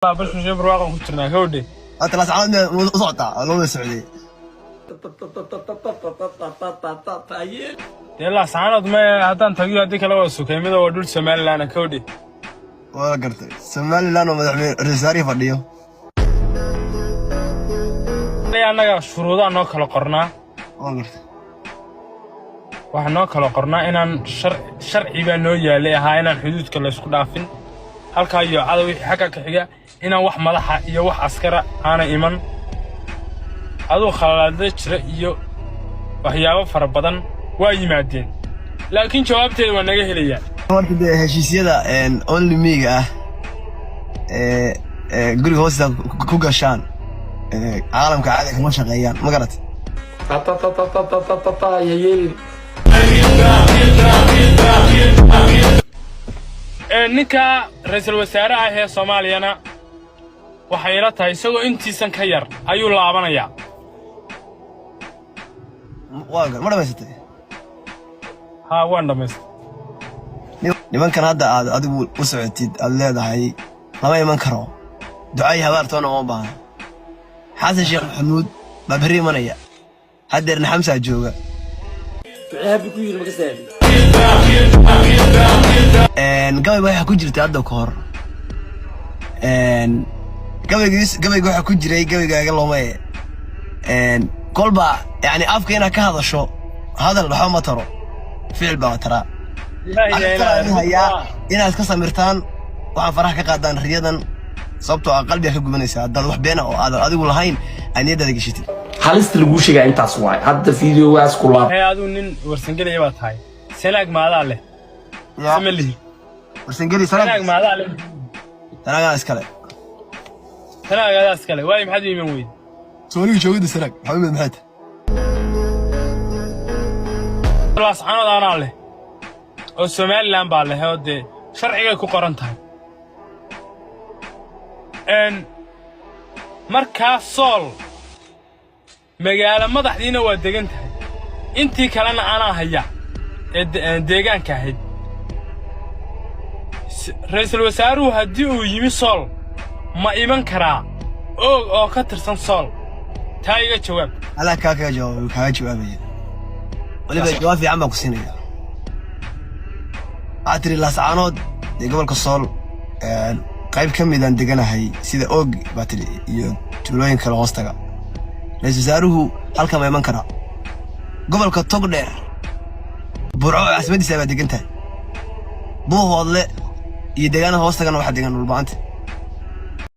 بس مش برواقه كنتنا كودي انت لا تعالى وصعتا لو السعوديه يلا سعانود ما هدان تغيو هديك لو سوكيميدا ودول سوماليلاند كودي waa gartay Somaliland oo madaxweyne Rasaari fadhiyo anaga shuruudaha noo kala qornaa waa gartay waxa noo kala qornaa inaan sharci baa noo yaalay ahaa inaan xuduudka la isku dhaafin halka iyo cadaw xagga ka xiga inaan wax madaxa iyo wax askara aan iman adoo khalaad jira iyo waxyaabo fara badan waa yimaadeen laakiin jawaabteedu waa naga helayaan markii heshiisyada only miga guriga hoosta ku gashaan caalamka caadi kama shaqeeyaan ma garat ninka ra'iisul wasaaraha ee Soomaaliyana waxay ila tahay isagoo intiisan ka yar ayuu laabanayaa waa ma dhameystay waan dhameystay nimankan hadda aad adigu u socotid aad leedahay lama iman karo ducay habaartoona oo baahan xasan sheekh maxamuud babri manaya hadeerna xamsa jooga ducaabi ku yiri maga saadi gabay waxa ku jirta hadda ka hor gabayga waxa ku jiray gabaygaaga loomay kolba yani afka ina ka hadasho hadal waxa ma taro ficil baa tara inaad ka samirtaan waxaan faraha ka qaadaan riyadan sababtoo ah qalbiga ka gubanaysa dad wax beena oo aad adigu lahayn aniyada gashitid halista lagu sheegay intaas waay hadda fiidiyogaas ku laab adu nin warsangelaya baa tahay salaag maadaa leh samalihi warsangelay salaag maadaa leh salaag iskale salaag iskale way maxad iiman weyd sooliga joogida salaag maxamed maxad laas aanad aanaa leh oo Somaliland baa leh oo de sharciga ku qoran tahay marka sool magaala madaxdiina waa degan tahay intii kalena ana haya ee deegaanka ahayd ra'iisul wasaaruhu hadii uu yimi sool ma iman karaa oo ka tirsan sool taayiga jawaab ala kaaga jawaabaya waliba jawaab fiican baa ku siinaya atri laascaanood ee gobolka sool qayb ka mid ah deganahay sida og batri iyo tuulooyin kale hoostaga ra'iisul wasaaruhu halka ma iman kara gobolka togdheer burco asmadiisa baa degan tahay buuhoodle iyo deegaanaha hoostagana waxa degan dhulbaanta